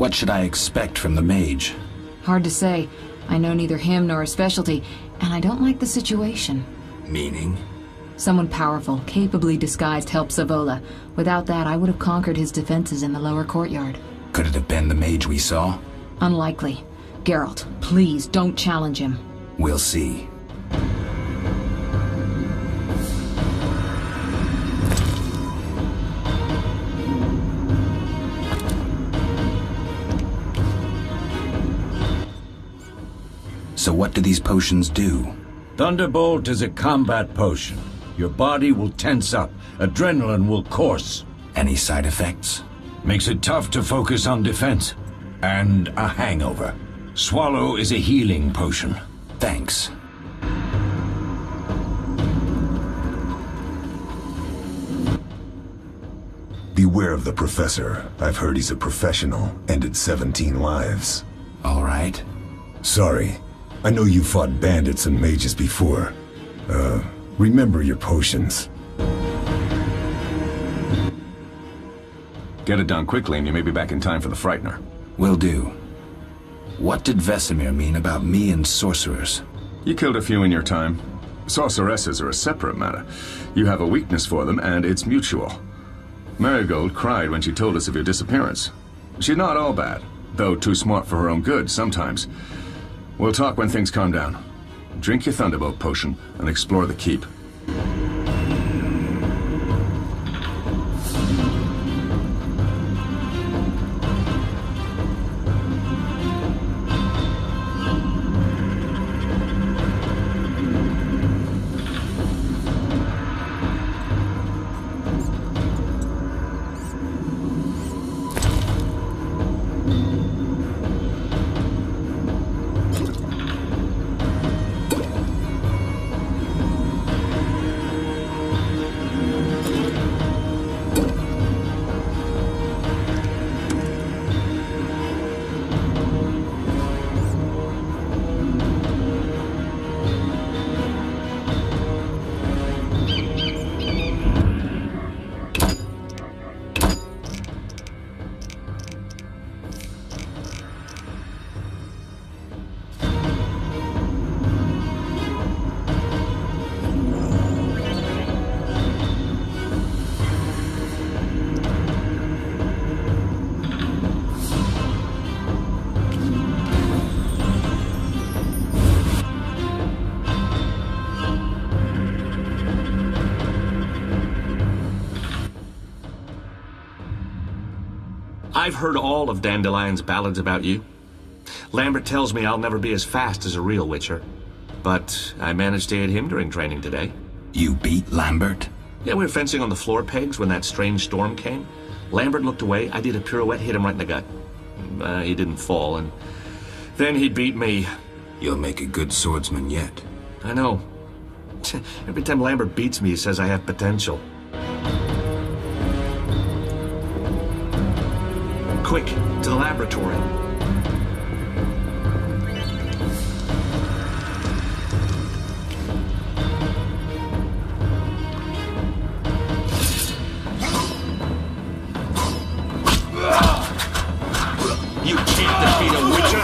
What should I expect from the mage? Hard to say. I know neither him nor his specialty, and I don't like the situation. Meaning? Someone powerful, capably disguised helped Savola. Without that, I would have conquered his defenses in the lower courtyard. Could it have been the mage we saw? Unlikely. Geralt, please don't challenge him. We'll see. So what do these potions do? Thunderbolt is a combat potion. Your body will tense up, adrenaline will course. Any side effects? Makes it tough to focus on defense. And a hangover. Swallow is a healing potion. Thanks. Beware of the Professor. I've heard he's a professional. Ended 17 lives. All right. Sorry. I know you fought bandits and mages before. Remember your potions. Get it done quickly and you may be back in time for the Frightener. Will do. What did Vesemir mean about me and sorcerers? You killed a few in your time. Sorceresses are a separate matter. You have a weakness for them, and it's mutual. Marigold cried when she told us of your disappearance. She's not all bad, though too smart for her own good sometimes. We'll talk when things calm down. Drink your Thunderbolt potion and explore the keep. I've heard all of Dandelion's ballads about you. Lambert tells me I'll never be as fast as a real Witcher. But I managed to hit him during training today. You beat Lambert? Yeah, we were fencing on the floor pegs when that strange storm came. Lambert looked away, I did a pirouette, hit him right in the gut. He didn't fall, and then he beat me. You'll make a good swordsman yet. I know. Every time Lambert beats me, he says I have potential. Quick, to the laboratory. You can't defeat a Witcher!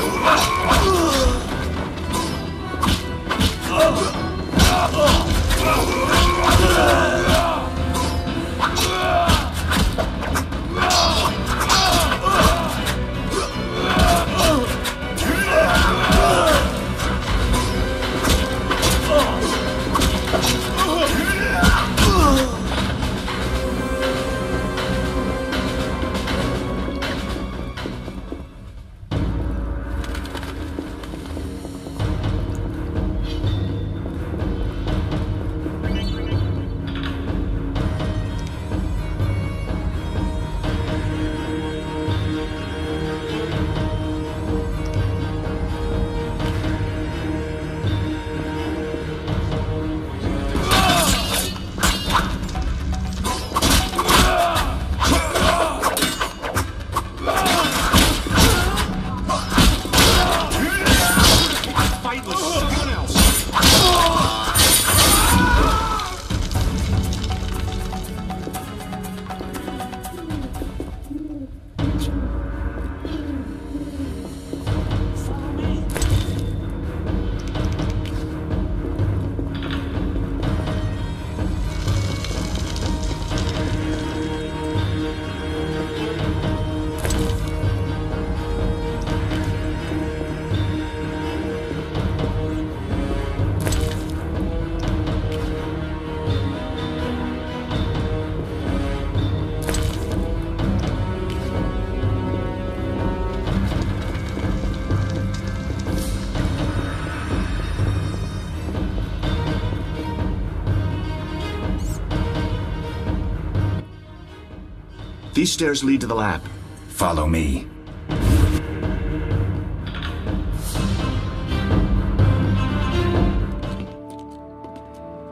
These stairs lead to the lab. Follow me.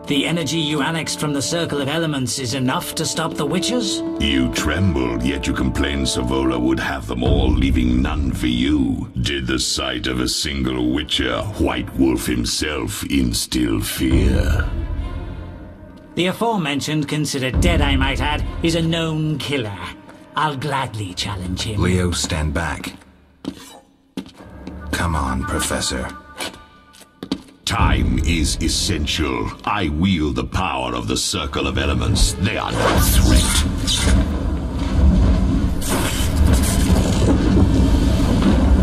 The energy you annexed from the Circle of Elements is enough to stop the Witchers? You trembled, yet you complained Savola would have them all, leaving none for you. Did the sight of a single Witcher, White Wolf himself, instill fear? The aforementioned, considered dead I might add, is a known killer. I'll gladly challenge him. Leo, stand back. Come on, Professor. Time is essential. I wield the power of the Circle of Elements. They are no threat.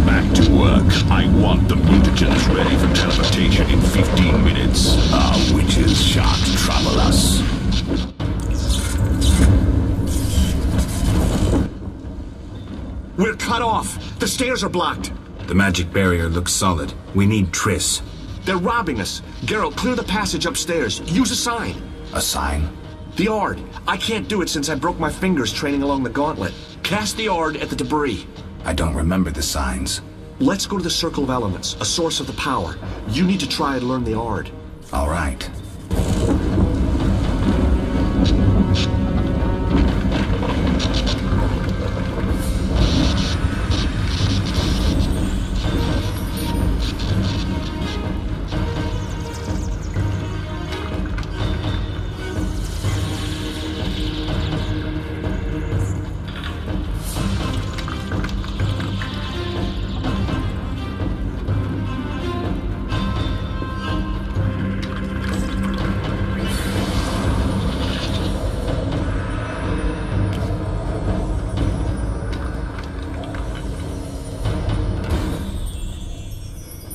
Back to work. I want the mutagens ready for teleportation in 15 minutes. Our witches shan't trouble us. We're cut off! The stairs are blocked! The magic barrier looks solid. We need Triss. They're robbing us! Geralt, clear the passage upstairs. Use a sign. A sign? The Ard. I can't do it since I broke my fingers training along the gauntlet. Cast the Ard at the debris. I don't remember the signs. Let's go to the Circle of Elements, a source of the power. You need to try and learn the Ard. All right.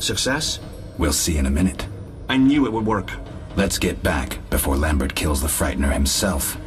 Success? We'll see in a minute. I knew it would work. Let's get back before Lambert kills the Frightener himself.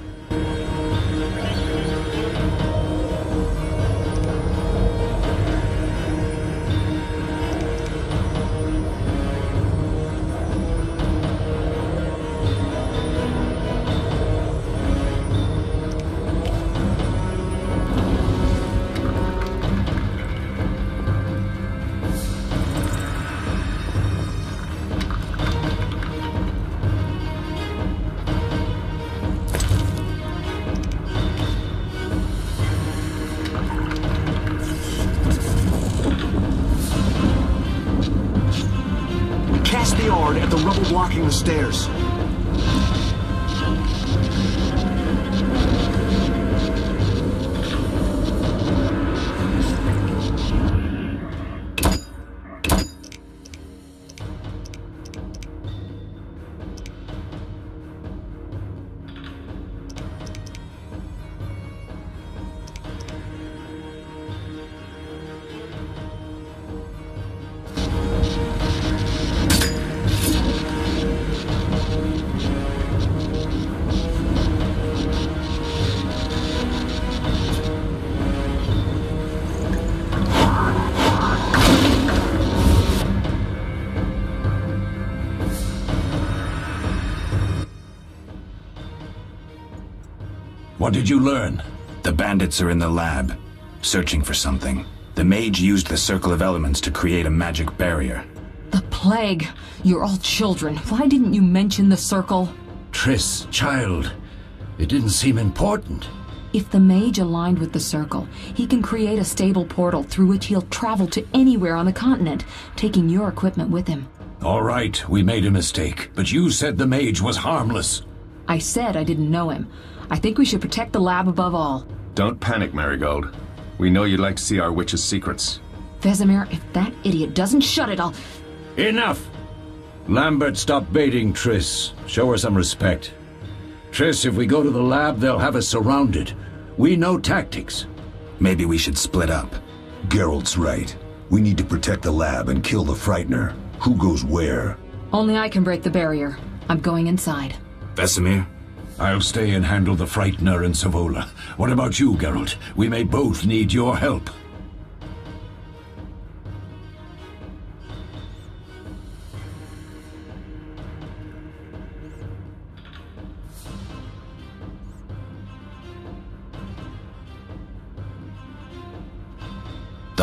Cast the Ard at the rubble blocking the stairs. What did you learn? The bandits are in the lab, searching for something. The mage used the Circle of Elements to create a magic barrier. The plague! You're all children. Why didn't you mention the circle? Triss, child. It didn't seem important. If the mage aligned with the circle, he can create a stable portal through which he'll travel to anywhere on the continent, taking your equipment with him. All right, we made a mistake, but you said the mage was harmless. I said I didn't know him. I think we should protect the lab above all. Don't panic, Marigold. We know you'd like to see our witch's secrets. Vesemir, if that idiot doesn't shut it, I'll... Enough! Lambert, stop baiting Triss. Show her some respect. Triss, if we go to the lab, they'll have us surrounded. We know tactics. Maybe we should split up. Geralt's right. We need to protect the lab and kill the Frightener. Who goes where? Only I can break the barrier. I'm going inside. Vesemir? I'll stay and handle the Frightener and Savola. What about you, Geralt? We may both need your help.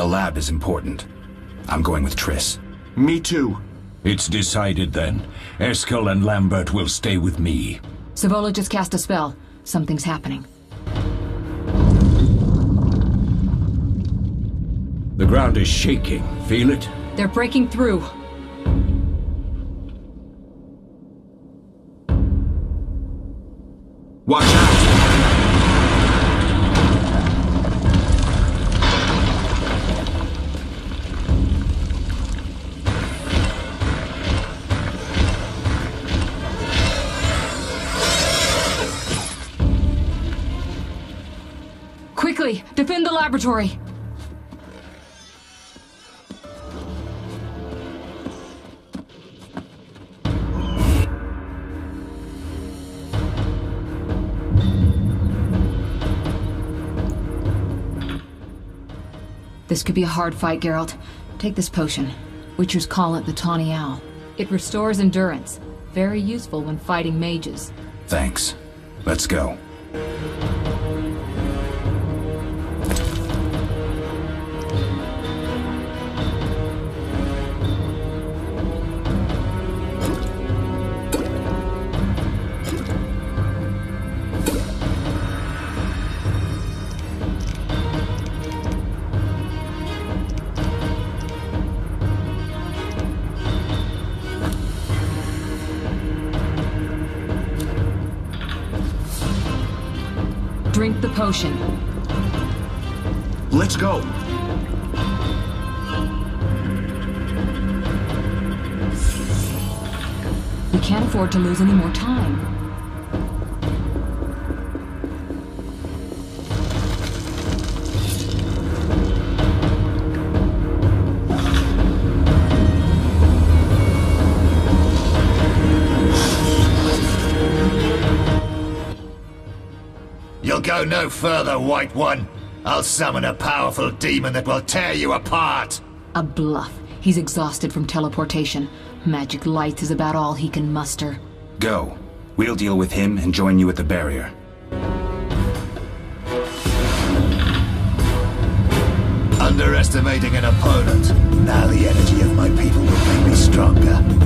The lab is important. I'm going with Triss. Me too. It's decided then. Eskel and Lambert will stay with me. Savola just cast a spell. Something's happening. The ground is shaking. Feel it? They're breaking through. Watch out! Quickly, defend the laboratory! This could be a hard fight, Geralt. Take this potion. Witchers call it the Tawny Owl. It restores endurance. Very useful when fighting mages. Thanks. Let's go. Drink the potion. Let's go. We can't afford to lose any more time. You'll go no further, White One. I'll summon a powerful demon that will tear you apart. A bluff. He's exhausted from teleportation. Magic light is about all he can muster. Go. We'll deal with him and join you at the barrier. Underestimating an opponent. Now the energy of my people will make me stronger.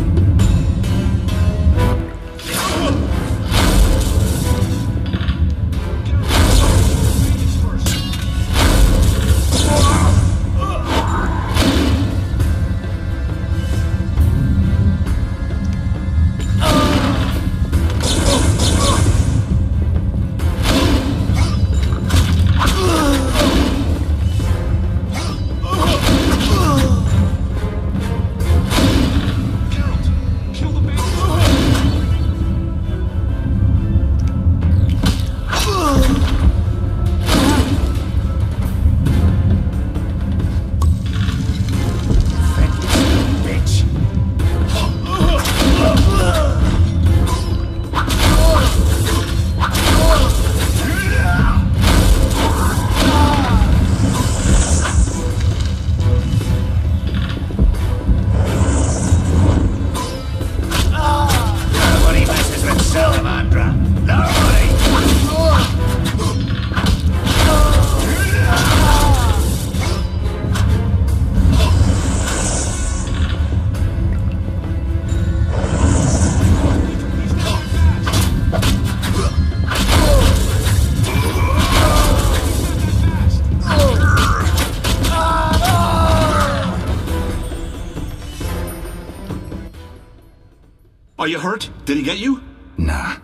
Are you hurt? Did he get you? Nah.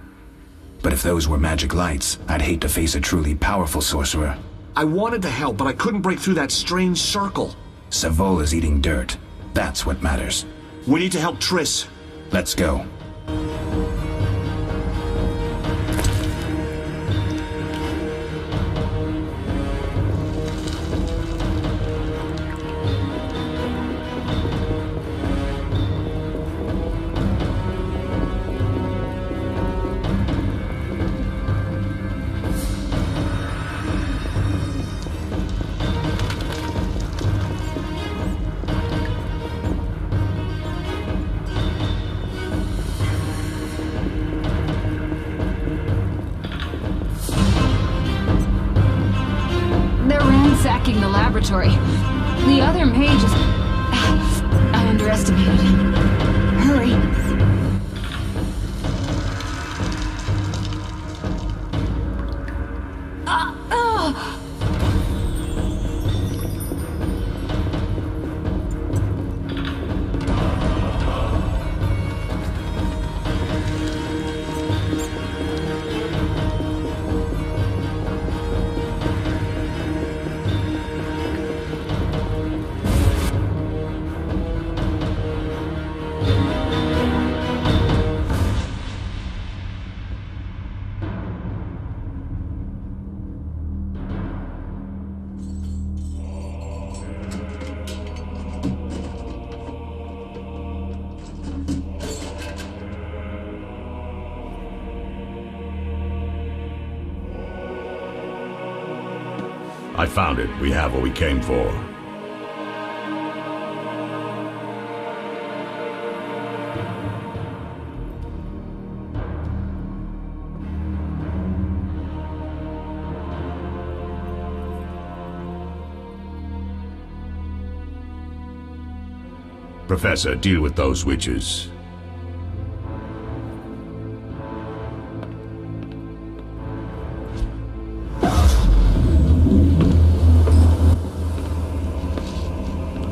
But if those were magic lights, I'd hate to face a truly powerful sorcerer. I wanted to help, but I couldn't break through that strange circle. Savola's eating dirt. That's what matters. We need to help Triss. Let's go. They're ransacking the laboratory. The other mage is... I underestimated him. Hurry. I found it. We have what we came for. Professor, deal with those witches.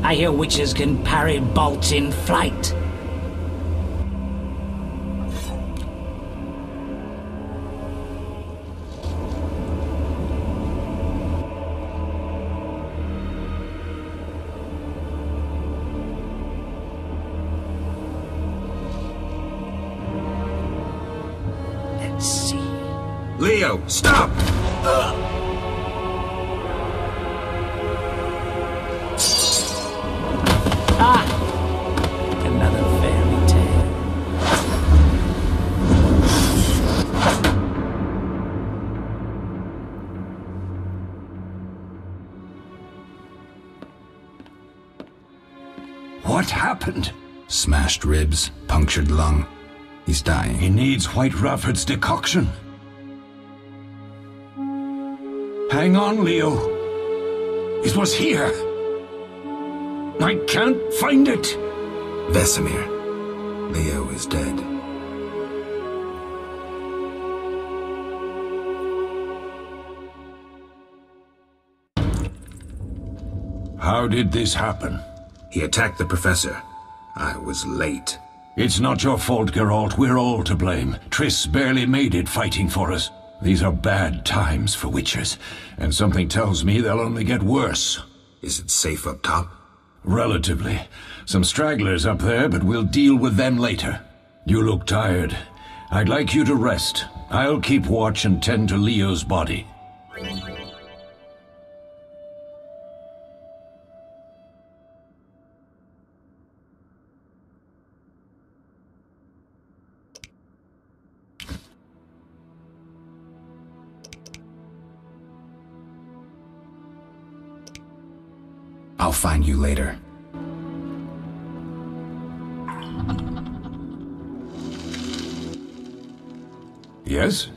I hear witches can parry bolts in flight. Let's see. Leo, stop! Another fairy tale. What happened? Smashed ribs, punctured lung. He's dying. He needs White Rafford's decoction. Hang on, Leo. It was here. I can't find it. Vesemir. Leo is dead. How did this happen? He attacked the professor. I was late. It's not your fault, Geralt. We're all to blame. Triss barely made it fighting for us. These are bad times for witchers, and something tells me they'll only get worse. Is it safe up top? Relatively. Some stragglers up there, but we'll deal with them later. You look tired. I'd like you to rest. I'll keep watch and tend to Leo's body. I'll find you later. Yes?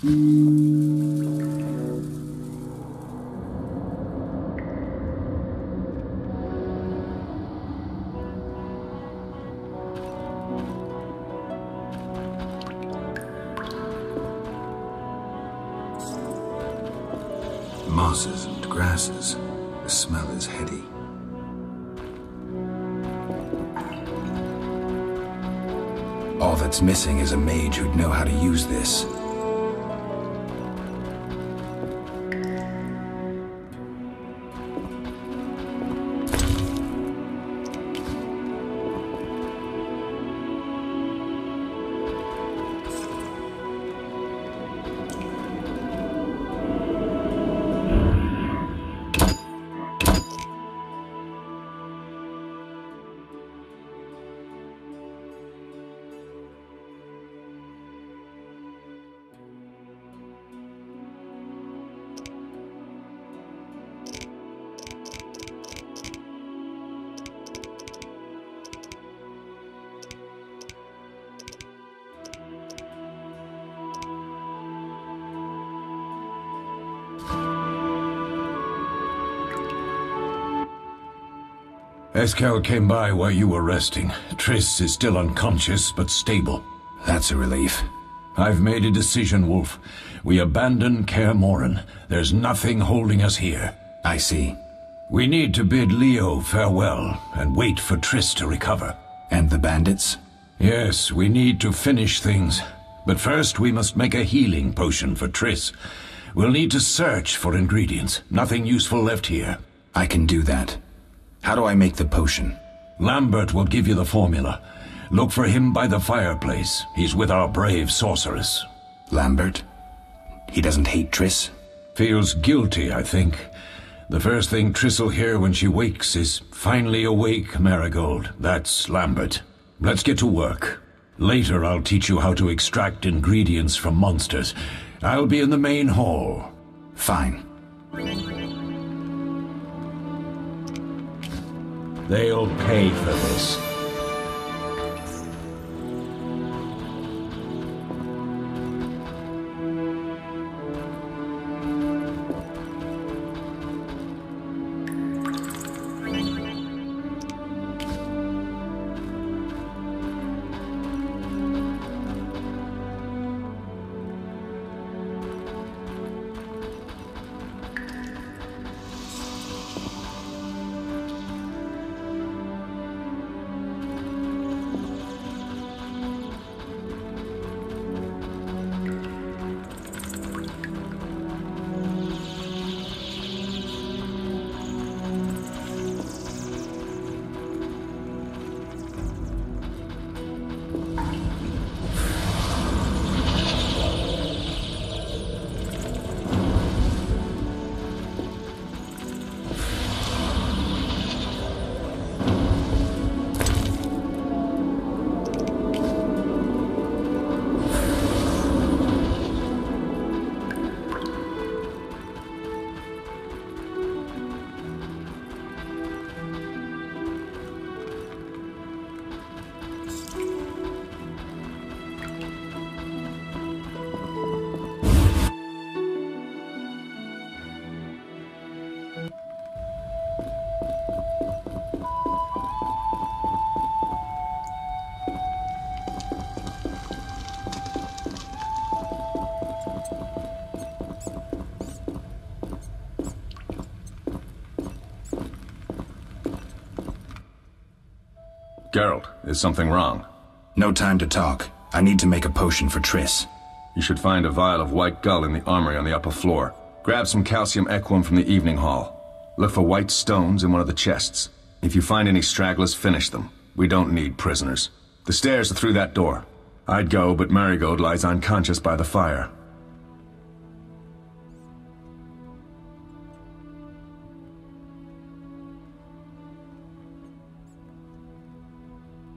Mosses and grasses. The smell is heady. All that's missing is a mage who'd know how to use this. Eskel came by while you were resting. Triss is still unconscious, but stable. That's a relief. I've made a decision, Wolf. We abandon Kaer Morhen. There's nothing holding us here. I see. We need to bid Leo farewell and wait for Triss to recover. And the bandits? Yes, we need to finish things. But first we must make a healing potion for Triss. We'll need to search for ingredients. Nothing useful left here. I can do that. How do I make the potion? Lambert will give you the formula. Look for him by the fireplace. He's with our brave sorceress. Lambert? He doesn't hate Triss? Feels guilty, I think. The first thing Triss'll hear when she wakes is, "Finally awake, Marigold." That's Lambert. Let's get to work. Later I'll teach you how to extract ingredients from monsters. I'll be in the main hall. Fine. They'll pay for this. Geralt, is something wrong? No time to talk. I need to make a potion for Triss. You should find a vial of white gull in the armory on the upper floor. Grab some calcium equum from the evening hall. Look for white stones in one of the chests. If you find any stragglers, finish them. We don't need prisoners. The stairs are through that door. I'd go, but Marigold lies unconscious by the fire.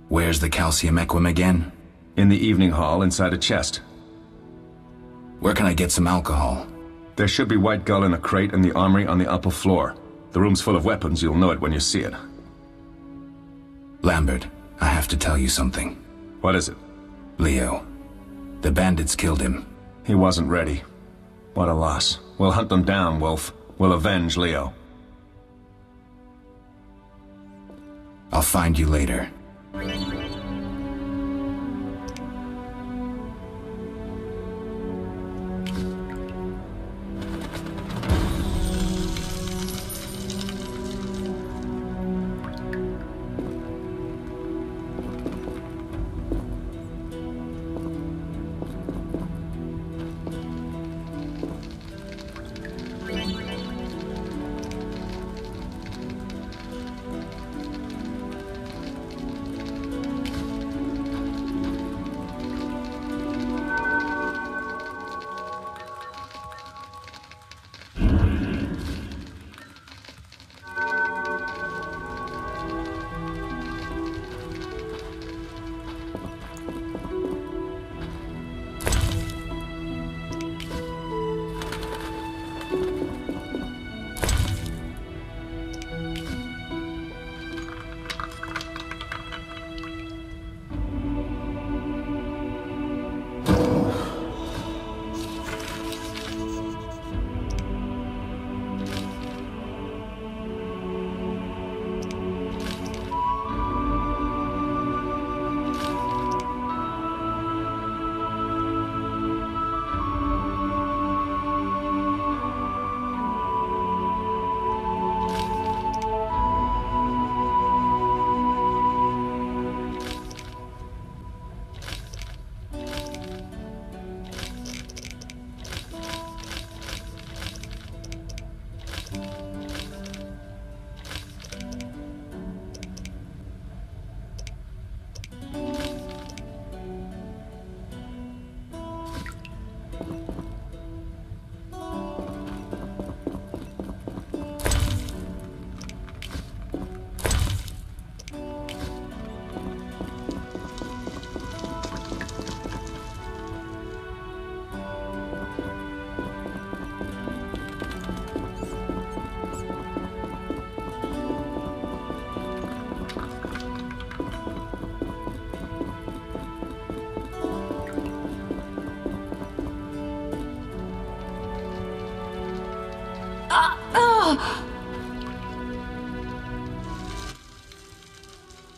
Where's the calcium equum again? In the evening hall, inside a chest. Where can I get some alcohol? There should be white gull in a crate in the armory on the upper floor. The room's full of weapons, you'll know it when you see it. Lambert, I have to tell you something. What is it? Leo. The bandits killed him. He wasn't ready. What a loss. We'll hunt them down, Wolf. We'll avenge Leo. I'll find you later.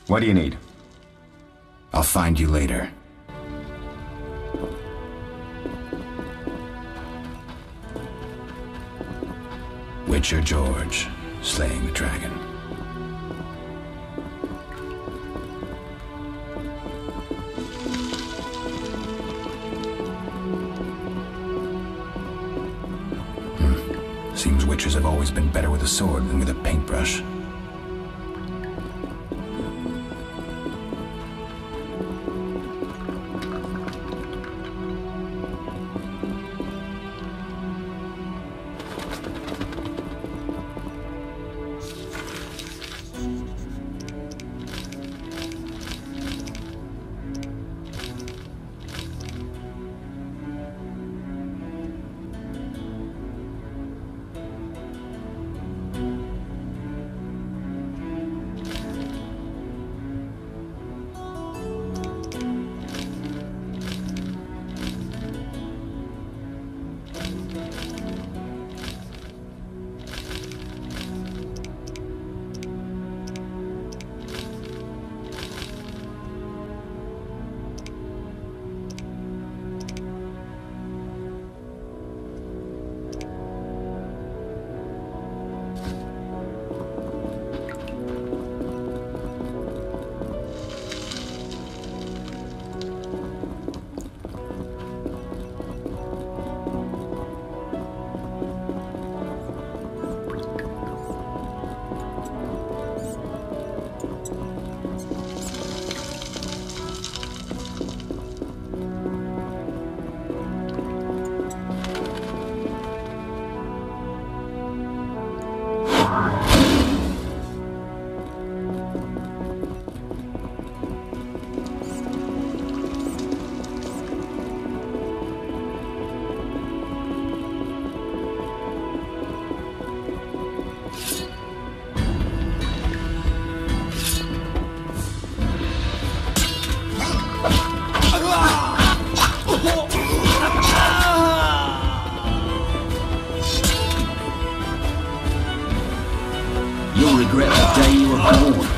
What do you need? I'll find you later. Witcher George, slaying the dragon. Seems witchers have always been better with a sword than with a paintbrush. You'll regret the day you were born.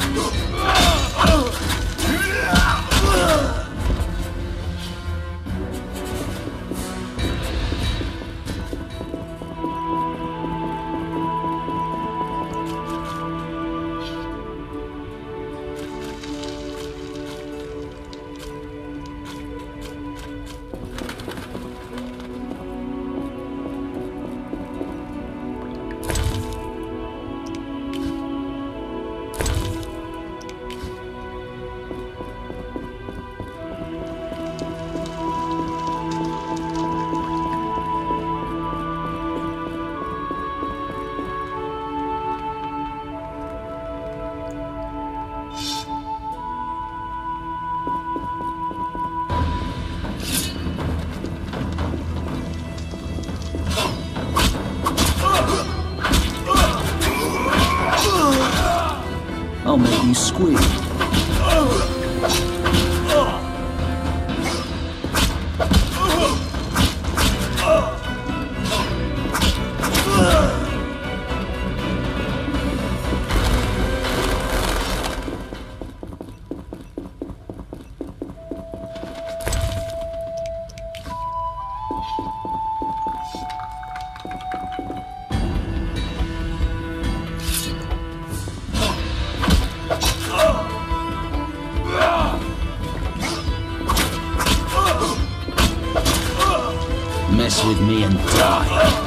I'll make you squeal. Mess with me and die.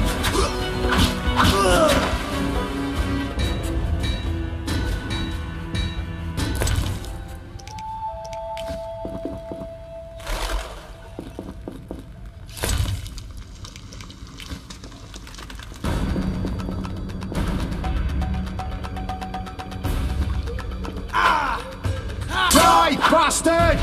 Die, bastard!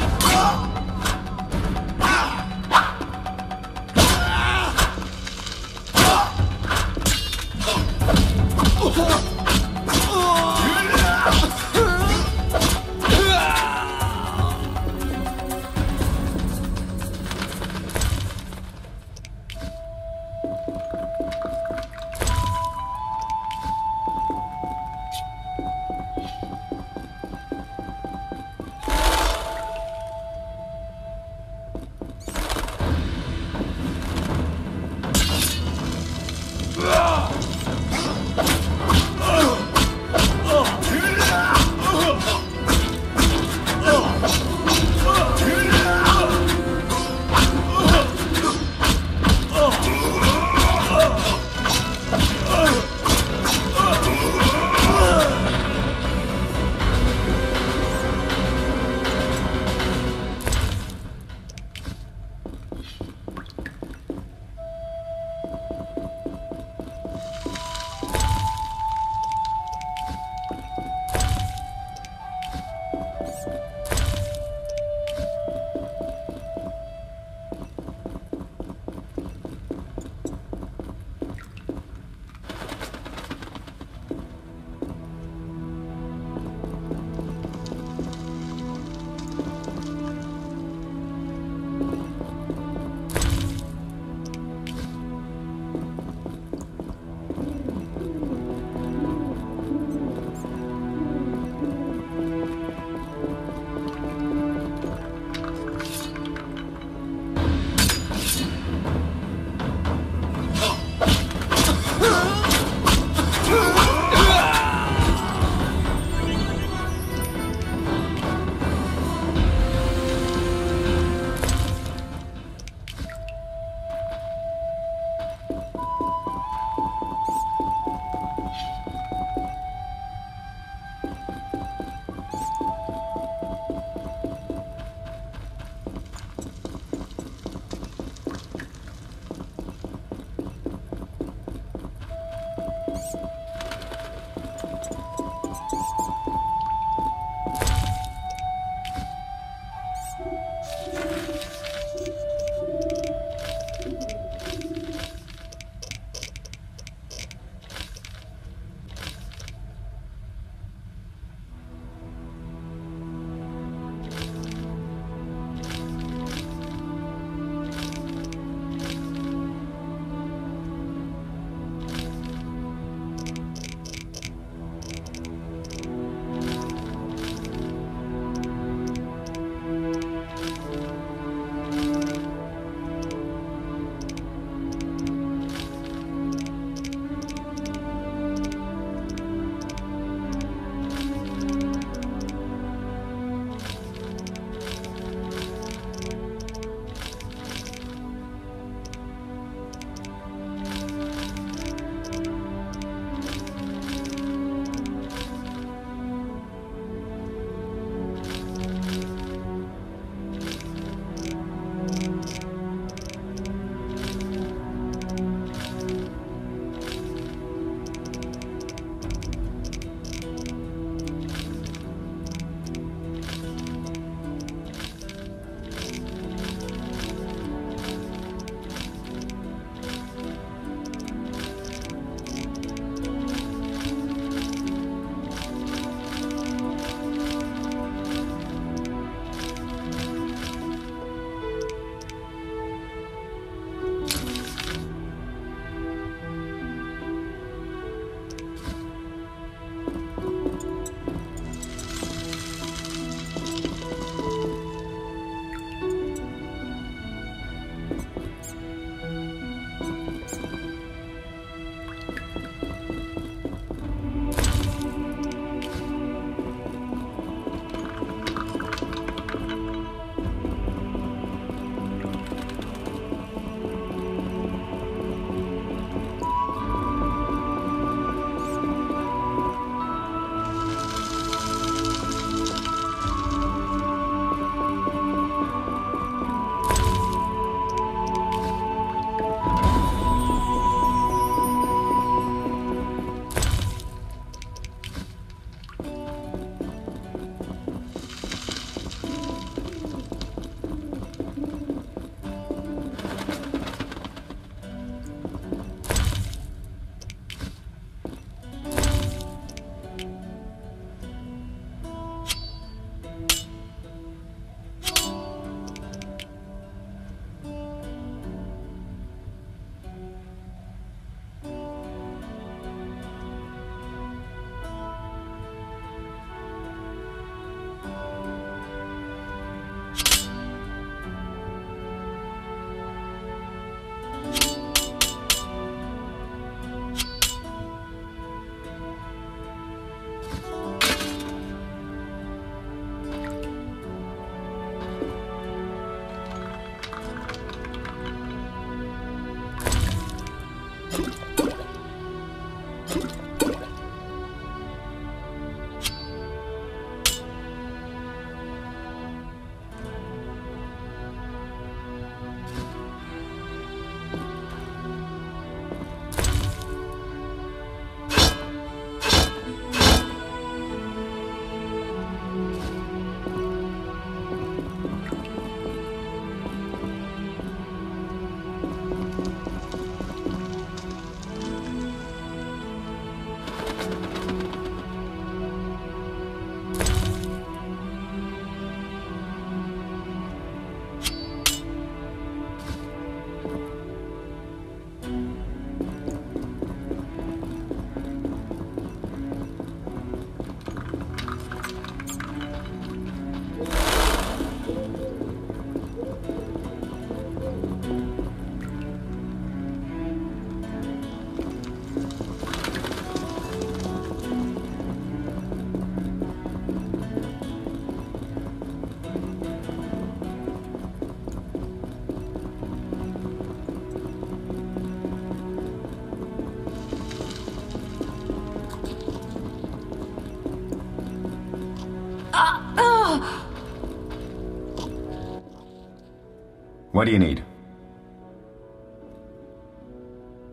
What do you need?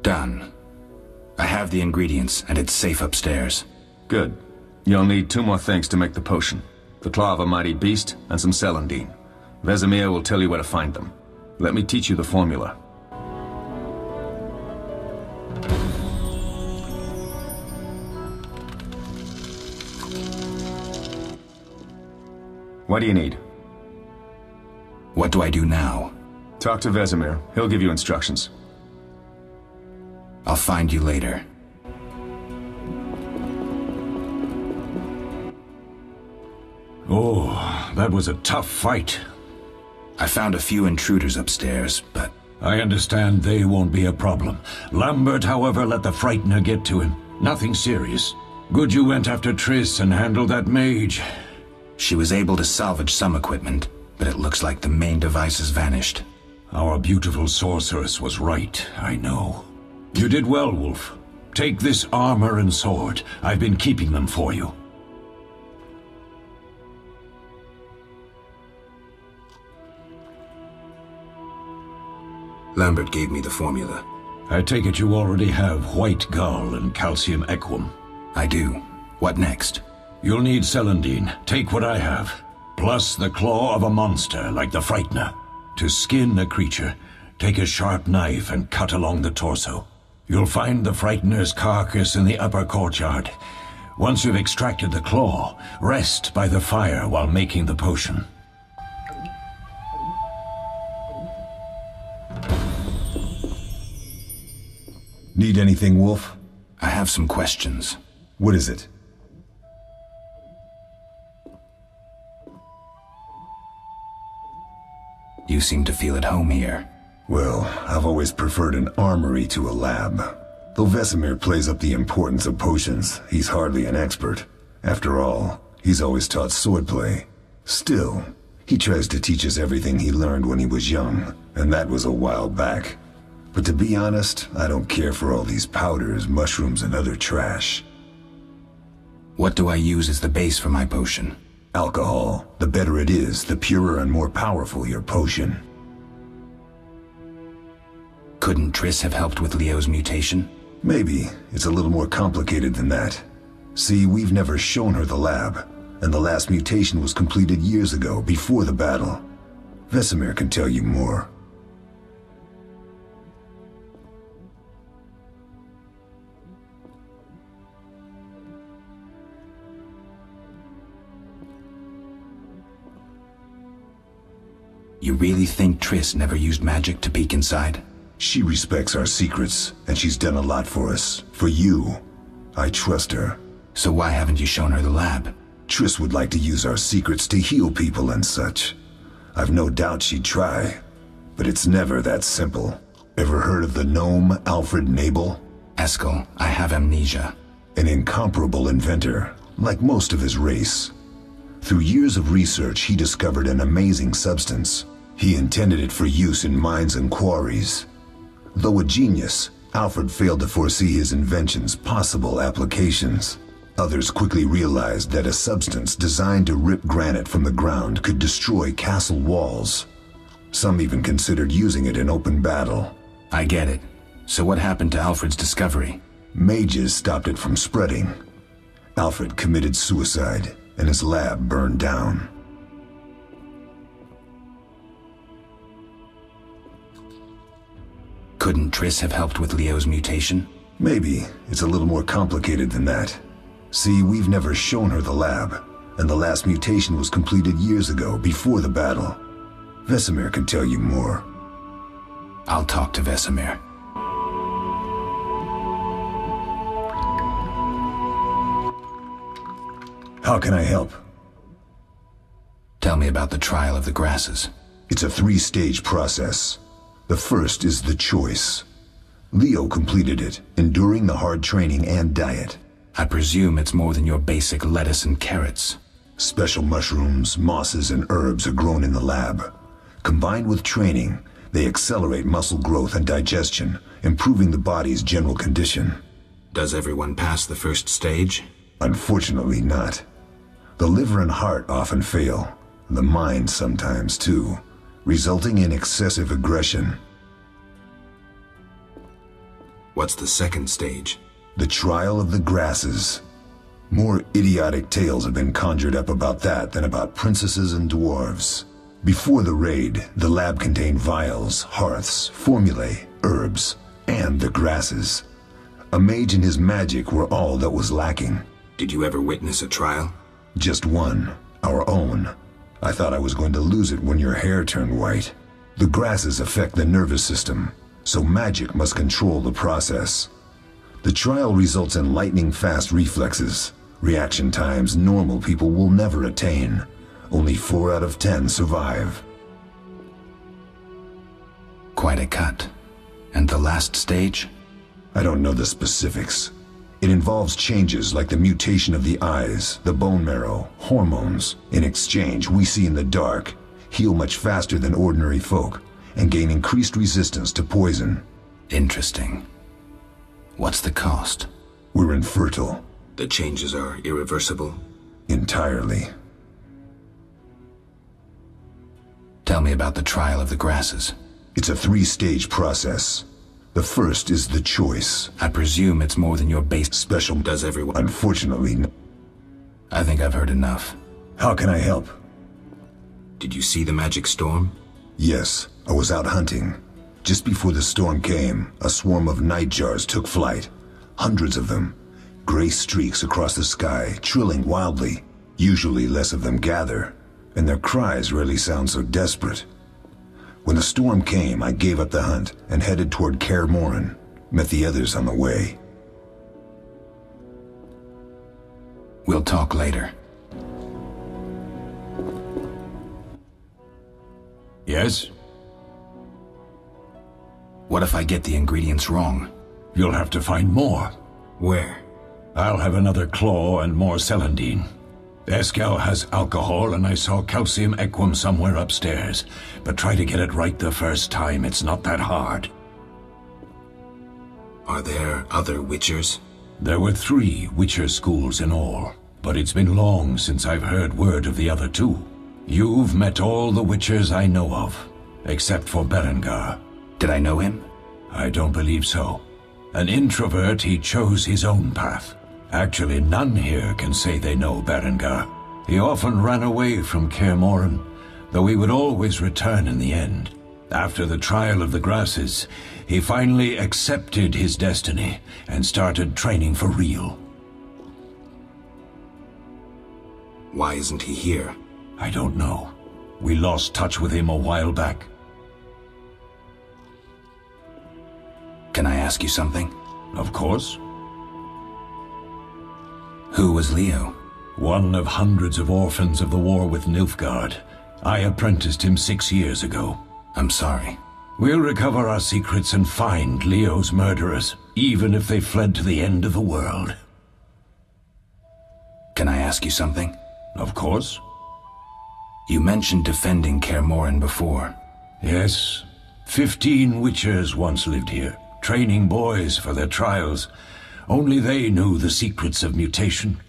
Done. I have the ingredients, and it's safe upstairs. Good. You'll need 2 more things to make the potion. The claw of a mighty beast, and some celandine. Vesemir will tell you where to find them. Let me teach you the formula. What do you need? What do I do now? Talk to Vesemir. He'll give you instructions. I'll find you later. Oh, that was a tough fight. I found a few intruders upstairs, but... I understand they won't be a problem. Lambert, however, let the Frightener get to him. Nothing serious. Good you went after Triss and handled that mage. She was able to salvage some equipment, but it looks like the main device has vanished. Our beautiful sorceress was right, I know. You did well, Wolf. Take this armor and sword. I've been keeping them for you. Lambert gave me the formula. I take it you already have White Gull and Calcium Equum. I do. What next? You'll need celandine. Take what I have. Plus the claw of a monster like the Frightener. To skin a creature, take a sharp knife and cut along the torso. You'll find the Frightener's carcass in the upper courtyard. Once you've extracted the claw, rest by the fire while making the potion. Need anything, Wolf? I have some questions. What is it? You seem to feel at home here. Well, I've always preferred an armory to a lab. Though Vesemir plays up the importance of potions, he's hardly an expert. After all, he's always taught swordplay. Still, he tries to teach us everything he learned when he was young, and that was a while back. But to be honest, I don't care for all these powders, mushrooms, and other trash. What do I use as the base for my potion? Alcohol. The better it is, the purer and more powerful your potion. Couldn't Triss have helped with Leo's mutation? Maybe. It's a little more complicated than that. See, we've never shown her the lab, and the last mutation was completed years ago, before the battle. Vesemir can tell you more. You really think Triss never used magic to peek inside? She respects our secrets, and she's done a lot for us. For you. I trust her. So why haven't you shown her the lab? Triss would like to use our secrets to heal people and such. I've no doubt she'd try. But it's never that simple. Ever heard of the gnome Alfred Nabel? Eskel, I have amnesia. An incomparable inventor, like most of his race. Through years of research, he discovered an amazing substance. He intended it for use in mines and quarries. Though a genius, Alfred failed to foresee his invention's possible applications. Others quickly realized that a substance designed to rip granite from the ground could destroy castle walls. Some even considered using it in open battle. I get it. So what happened to Alfred's discovery? Mages stopped it from spreading. Alfred committed suicide, and his lab burned down. Couldn't Triss have helped with Leo's mutation? Maybe. It's a little more complicated than that. See, we've never shown her the lab, and the last mutation was completed years ago, before the battle. Vesemir can tell you more. I'll talk to Vesemir. How can I help? Tell me about the trial of the grasses. It's a 3-stage process. The first is the choice. Leo completed it, enduring the hard training and diet. I presume it's more than your basic lettuce and carrots. Special mushrooms, mosses, and herbs are grown in the lab. Combined with training, they accelerate muscle growth and digestion, improving the body's general condition. Does everyone pass the first stage? Unfortunately not. The liver and heart often fail, the mind sometimes too, resulting in excessive aggression. What's the second stage? The trial of the grasses. More idiotic tales have been conjured up about that than about princesses and dwarves. Before the raid, the lab contained vials, hearths, formulae, herbs, and the grasses. A mage and his magic were all that was lacking. Did you ever witness a trial? Just one, our own. I thought I was going to lose it when your hair turned white. The grasses affect the nervous system, so magic must control the process. The trial results in lightning-fast reflexes, reaction times normal people will never attain. Only 4 out of 10 survive. Quite a cut. And the last stage? I don't know the specifics. It involves changes like the mutation of the eyes, the bone marrow, hormones. In exchange, we see in the dark, heal much faster than ordinary folk, and gain increased resistance to poison. Interesting. What's the cost? We're infertile. The changes are irreversible? Entirely. Tell me about the trial of the grasses. It's a 3-stage process. The first is the choice. I presume it's more than your base special. Does everyone? Unfortunately, no. I think I've heard enough. How can I help? Did you see the magic storm? Yes, I was out hunting. Just before the storm came, a swarm of nightjars took flight. Hundreds of them. Gray streaks across the sky, trilling wildly. Usually less of them gather, and their cries rarely sound so desperate. When the storm came, I gave up the hunt and headed toward Kaer Morhen. Met the others on the way. We'll talk later. Yes? What if I get the ingredients wrong? You'll have to find more. Where? I'll have another claw and more celandine. Eskel has alcohol, and I saw calcium equum somewhere upstairs. But try to get it right the first time. It's not that hard. Are there other Witchers? There were 3 Witcher schools in all, but it's been long since I've heard word of the other 2. You've met all the Witchers I know of, except for Berengar. Did I know him? I don't believe so. An introvert, he chose his own path. Actually, none here can say they know Berengar. He often ran away from Kaer Morhen, though he would always return in the end. After the trial of the grasses, he finally accepted his destiny and started training for real. Why isn't he here? I don't know. We lost touch with him a while back. Can I ask you something? Of course. Who was Leo? One of hundreds of orphans of the war with Nilfgaard. I apprenticed him 6 years ago. I'm sorry. We'll recover our secrets and find Leo's murderers, even if they fled to the end of the world. Can I ask you something? Of course. You mentioned defending Kaer Morhen before. Yes. 15 Witchers once lived here, training boys for their trials. Only they knew the secrets of mutation.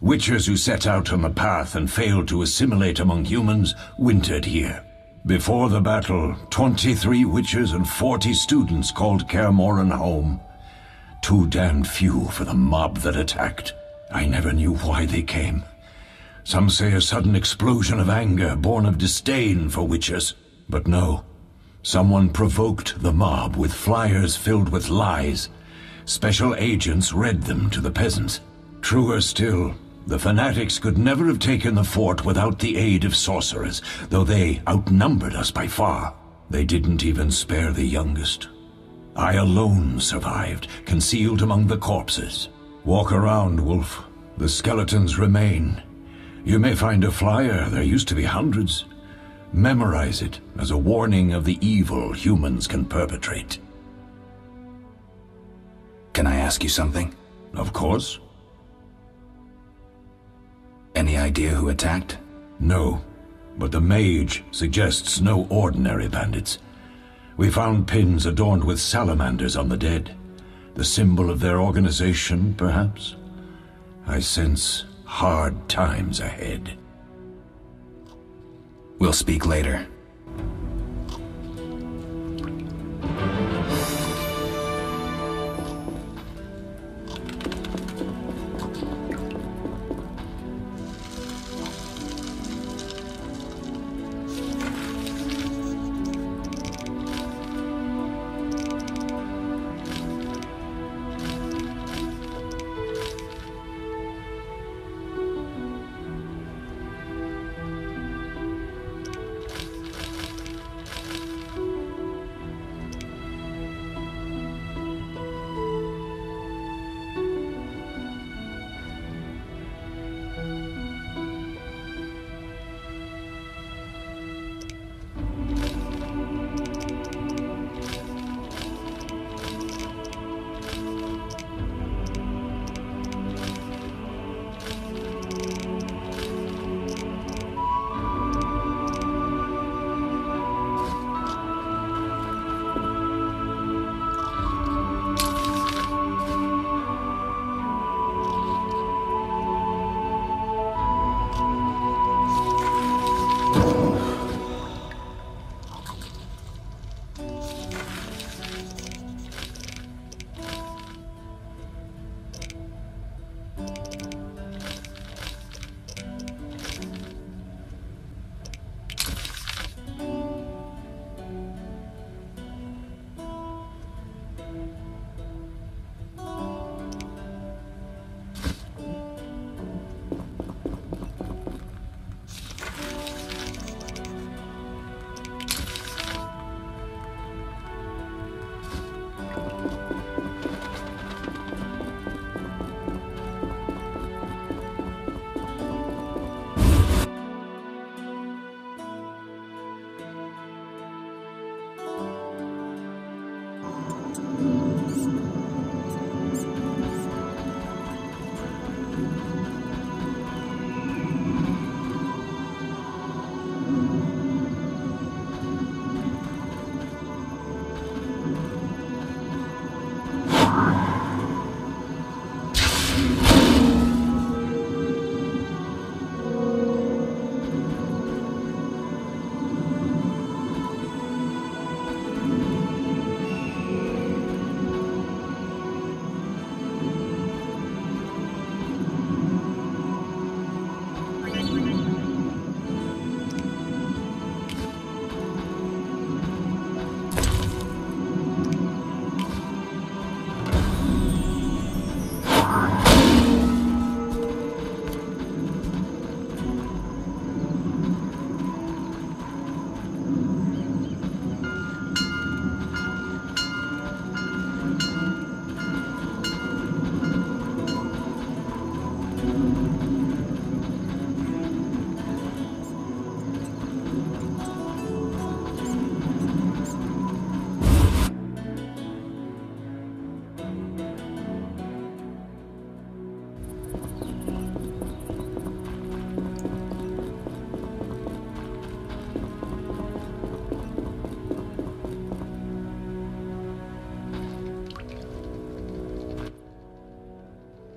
Witchers who set out on the path and failed to assimilate among humans wintered here. Before the battle, 23 Witchers and 40 students called Kaer Morhen home. Too damned few for the mob that attacked. I never knew why they came. Some say a sudden explosion of anger born of disdain for Witchers. But no. Someone provoked the mob with flyers filled with lies. Special agents read them to the peasants. Truer still, the fanatics could never have taken the fort without the aid of sorcerers, though they outnumbered us by far. They didn't even spare the youngest. I alone survived, concealed among the corpses. Walk around, Wolf. The skeletons remain. You may find a flyer, there used to be hundreds. Memorize it as a warning of the evil humans can perpetrate. Can I ask you something? Of course. Any idea who attacked? No, but the mage suggests no ordinary bandits. We found pins adorned with salamanders on the dead. The symbol of their organization, perhaps? I sense hard times ahead. We'll speak later.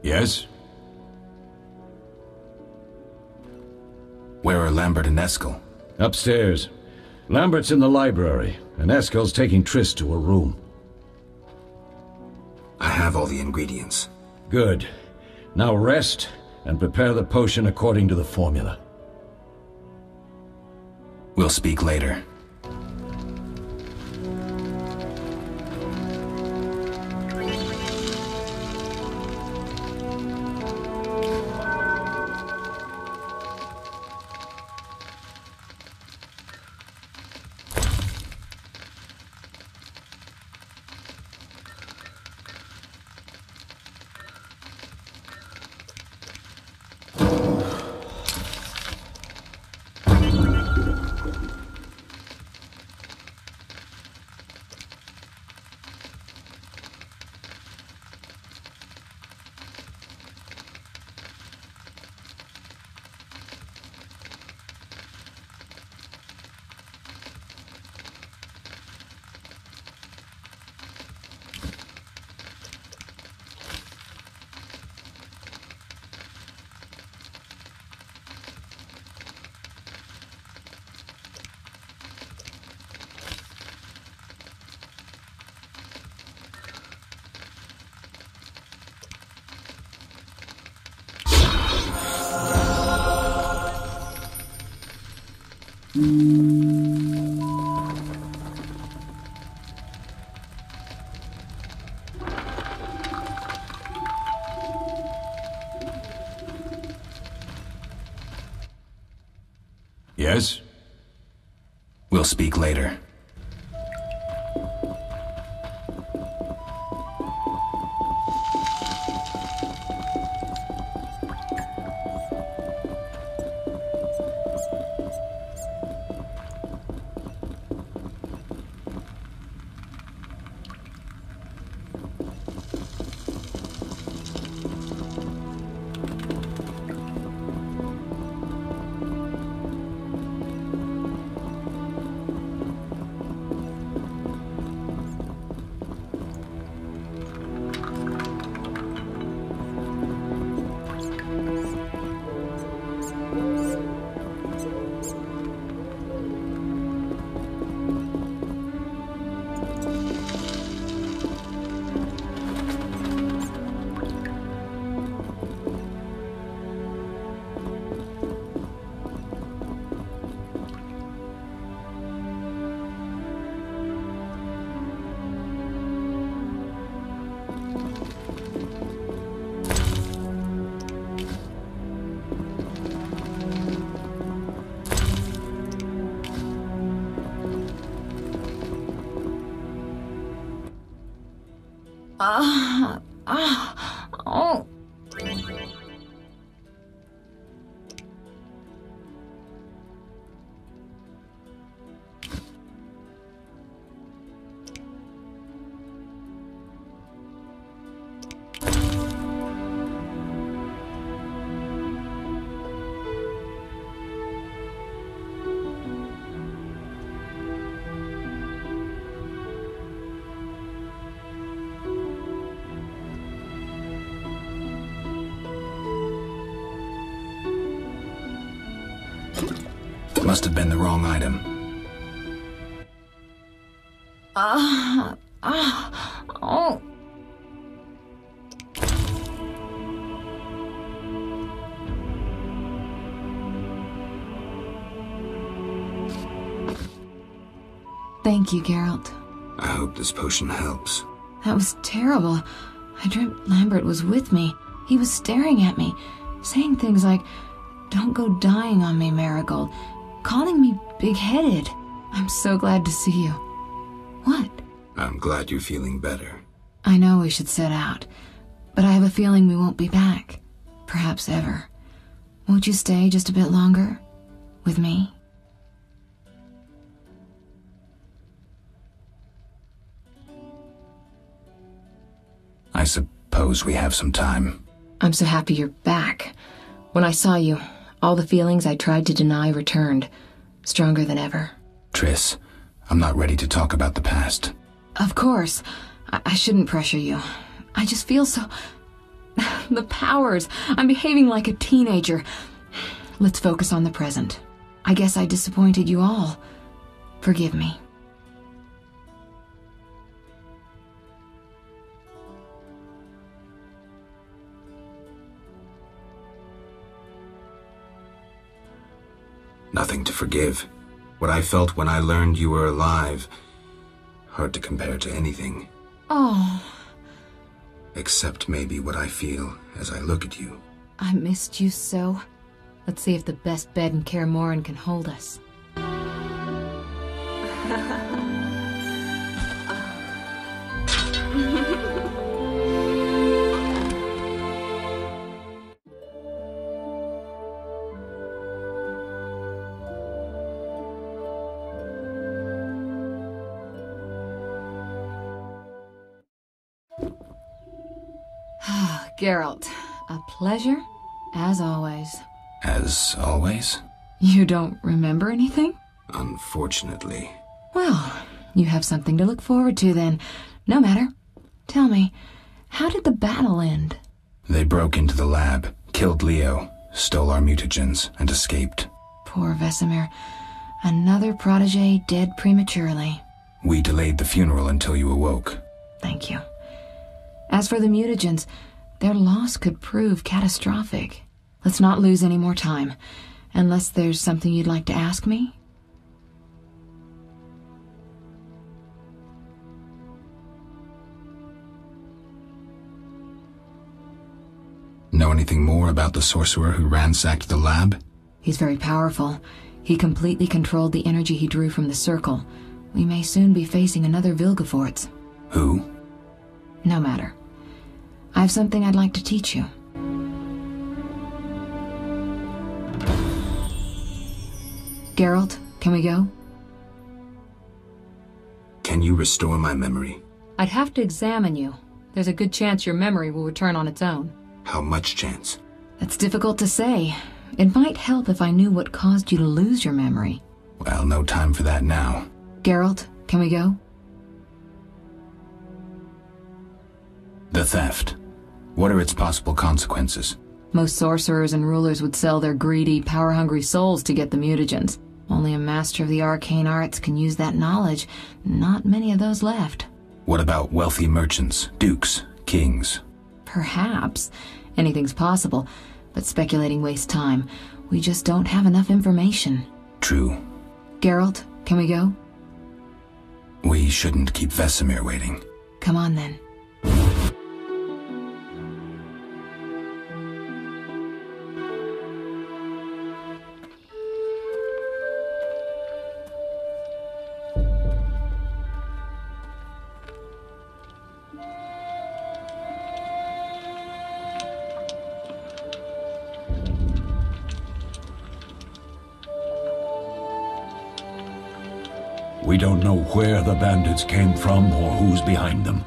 Yes? Where are Lambert and Eskel? Upstairs. Lambert's in the library, and Eskel's taking Triss to a room. I have all the ingredients. Good. Now rest, and prepare the potion according to the formula. We'll speak later. Yes? We'll speak later. Oh. Must have been the wrong item. Oh. Thank you, Geralt. I hope this potion helps. That was terrible. I dreamt Lambert was with me. He was staring at me, saying things like, "Don't go dying on me, Marigold," calling me big-headed. I'm so glad to see you. What? I'm glad you're feeling better. I know we should set out, but I have a feeling we won't be back. Perhaps ever. Won't you stay just a bit longer? With me? I suppose we have some time. I'm so happy you're back. When I saw you, all the feelings I tried to deny returned, stronger than ever. Triss, I'm not ready to talk about the past. Of course. I shouldn't pressure you. I just feel so... The powers. I'm behaving like a teenager. Let's focus on the present. I guess I disappointed you all. Forgive me. Nothing to forgive. What I felt when I learned you were alive, hard to compare to anything. Oh. Except maybe what I feel as I look at you. I missed you so. Let's see if the best bed in Kaer Morhen can hold us. Geralt, a pleasure, as always. As always? You don't remember anything? Unfortunately. Well, you have something to look forward to then. No matter. Tell me, how did the battle end? They broke into the lab, killed Leo, stole our mutagens, and escaped. Poor Vesemir. Another protege dead prematurely. We delayed the funeral until you awoke. Thank you. As for the mutagens, their loss could prove catastrophic. Let's not lose any more time. Unless there's something you'd like to ask me? Know anything more about the sorcerer who ransacked the lab? He's very powerful. He completely controlled the energy he drew from the circle. We may soon be facing another Vilgefortz. Who? No matter. I have something I'd like to teach you. Geralt, can we go? Can you restore my memory? I'd have to examine you. There's a good chance your memory will return on its own. How much chance? That's difficult to say. It might help if I knew what caused you to lose your memory. Well, no time for that now. Geralt, can we go? The theft. What are its possible consequences? Most sorcerers and rulers would sell their greedy, power-hungry souls to get the mutagens. Only a master of the arcane arts can use that knowledge. Not many of those left. What about wealthy merchants, dukes, kings? Perhaps. Anything's possible, but speculating wastes time. We just don't have enough information. True. Geralt, can we go? We shouldn't keep Vesemir waiting. Come on then. We don't know where the bandits came from or who's behind them.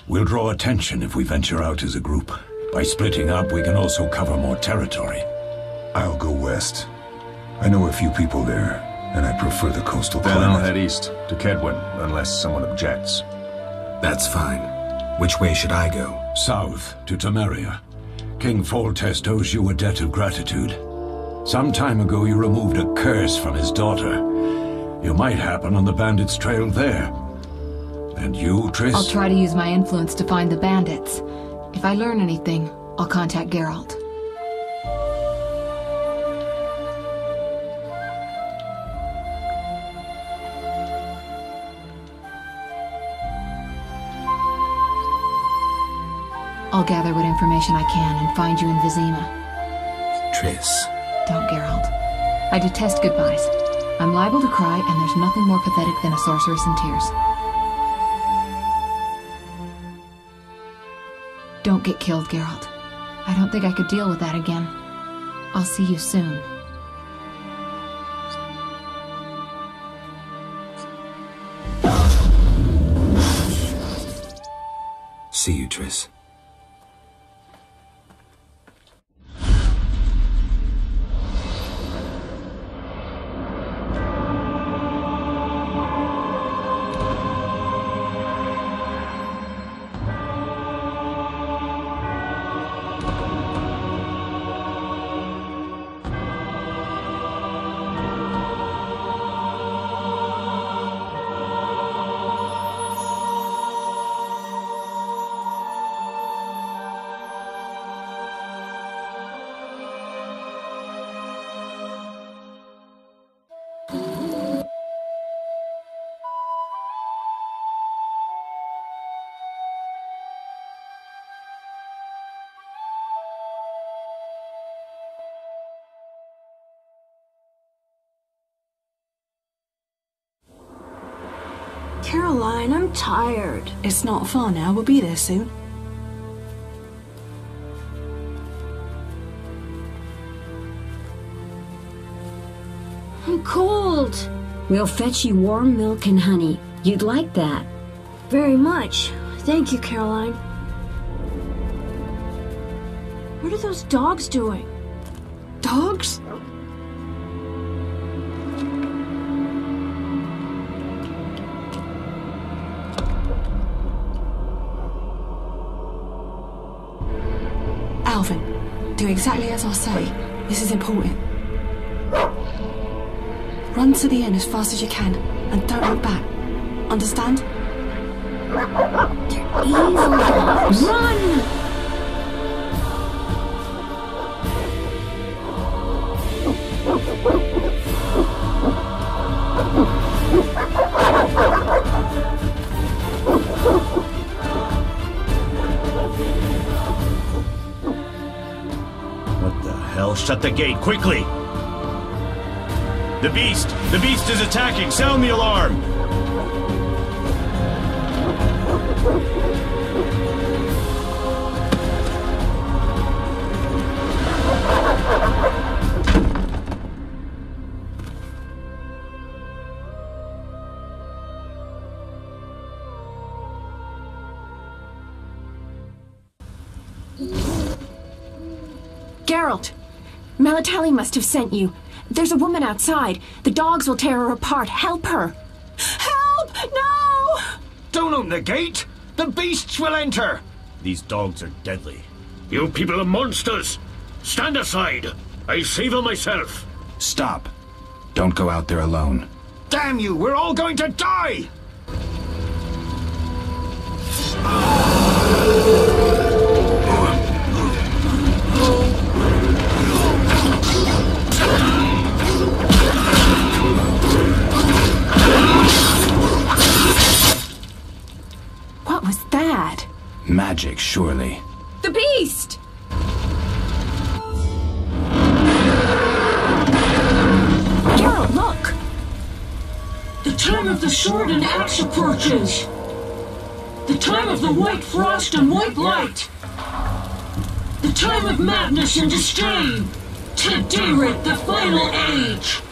We'll draw attention if we venture out as a group. By splitting up, we can also cover more territory. I'll go west. I know a few people there, and I prefer the coastal Then climate. I'll head east, to Kedwen, unless someone objects. That's fine. Which way should I go? South, to Temeria. King Foltest owes you a debt of gratitude. Some time ago you removed a curse from his daughter. You might happen on the bandits' trail there. And you, Triss? I'll try to use my influence to find the bandits. If I learn anything, I'll contact Geralt. I'll gather what information I can and find you in Vizima. Triss. Don't, Geralt. I detest goodbyes. I'm liable to cry, and there's nothing more pathetic than a sorceress in tears. Don't get killed, Geralt. I don't think I could deal with that again. I'll see you soon. See you, Triss. Caroline, I'm tired. It's not far now. We'll be there soon. I'm cold. We'll fetch you warm milk and honey. You'd like that. Very much. Thank you, Caroline. What are those dogs doing? Dogs? Alvin, do exactly as I say. This is important. Run to the inn as fast as you can, and don't look back. Understand? They're evil dogs. Run! Shut the gate, quickly! The beast! The beast is attacking! Sound the alarm! Geralt! Melatali must have sent you. There's a woman outside. The dogs will tear her apart. Help her! Help! No! Don't open the gate! The beasts will enter! These dogs are deadly. You people are monsters! Stand aside! I'll save her myself! Stop. Don't go out there alone. Damn you! We're all going to die! What was that? Magic, surely. The beast! Geralt, look! The time of the sword and axe approaches. The time of the white frost and white light. The time of madness and disdain. Tedirith, the final age.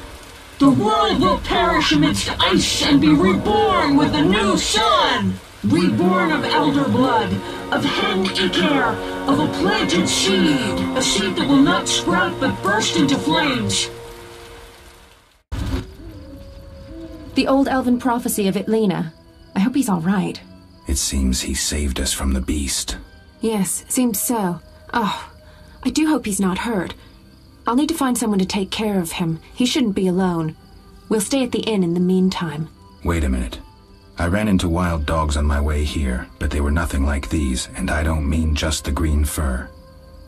The world will perish amidst ice and be reborn with a new sun. Reborn of elder blood, of hen Iker, of a planted seed. A seed that will not sprout but burst into flames. The old elven prophecy of Itlena. I hope he's all right. It seems he saved us from the beast. Yes, seems so. Oh, I do hope he's not hurt. I'll need to find someone to take care of him. He shouldn't be alone. We'll stay at the inn in the meantime. Wait a minute. I ran into wild dogs on my way here, but they were nothing like these, and I don't mean just the green fur.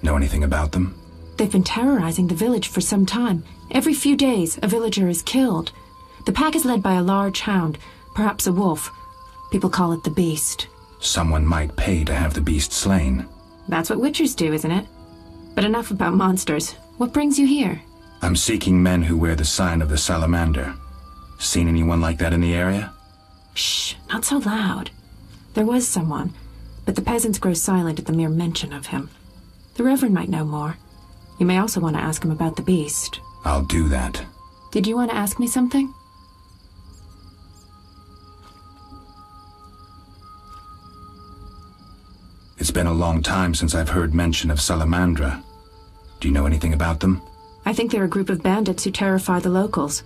Know anything about them? They've been terrorizing the village for some time. Every few days, a villager is killed. The pack is led by a large hound, perhaps a wolf. People call it the Beast. Someone might pay to have the beast slain. That's what witchers do, isn't it? But enough about monsters. What brings you here? I'm seeking men who wear the sign of the salamander. Seen anyone like that in the area? Shh, not so loud. There was someone, but the peasants grow silent at the mere mention of him. The Reverend might know more. You may also want to ask him about the beast. I'll do that. Did you want to ask me something? It's been a long time since I've heard mention of Salamandra. Do you know anything about them? I think they're a group of bandits who terrify the locals.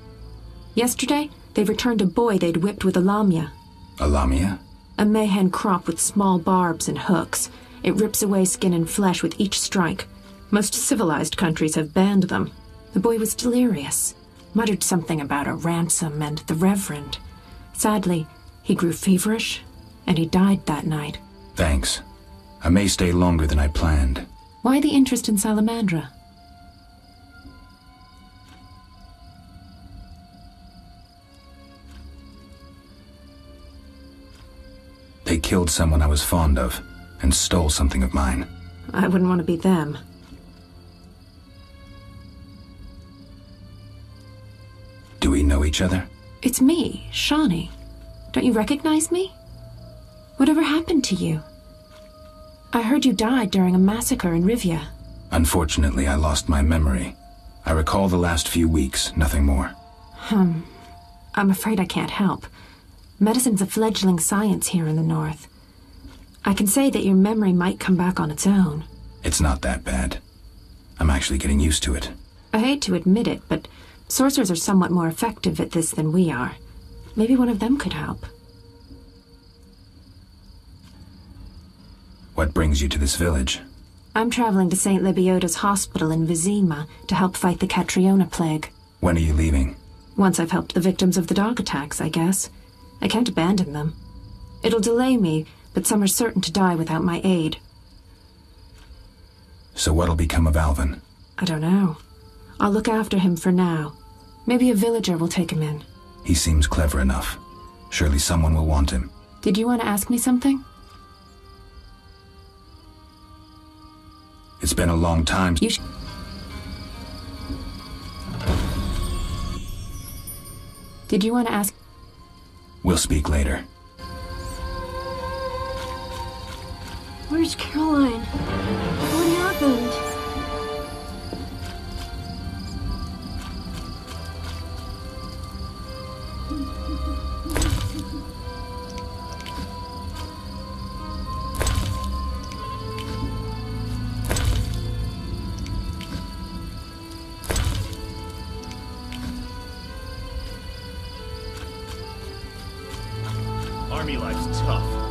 Yesterday, they returned a boy they'd whipped with a lamia. A lamia? A mayhen crop with small barbs and hooks. It rips away skin and flesh with each strike. Most civilized countries have banned them. The boy was delirious, muttered something about a ransom and the Reverend. Sadly, he grew feverish, and he died that night. Thanks. I may stay longer than I planned. Why the interest in Salamandra? They killed someone I was fond of, and stole something of mine. I wouldn't want to be them. Do we know each other? It's me, Shani. Don't you recognize me? Whatever happened to you? I heard you died during a massacre in Rivia. Unfortunately, I lost my memory. I recall the last few weeks, nothing more. I'm afraid I can't help. Medicine's a fledgling science here in the north. I can say that your memory might come back on its own. It's not that bad. I'm actually getting used to it. I hate to admit it, but sorcerers are somewhat more effective at this than we are. Maybe one of them could help. What brings you to this village? I'm traveling to St. Lebioda's hospital in Vizima to help fight the Catriona plague. When are you leaving? Once I've helped the victims of the dog attacks, I guess. I can't abandon them. It'll delay me, but some are certain to die without my aid. So what'll become of Alvin? I don't know. I'll look after him for now. Maybe a villager will take him in. He seems clever enough. Surely someone will want him. Did you want to ask me something? It's been a long time. Did you want to ask? We'll speak later. Where's Caroline? What happened? Army life's tough.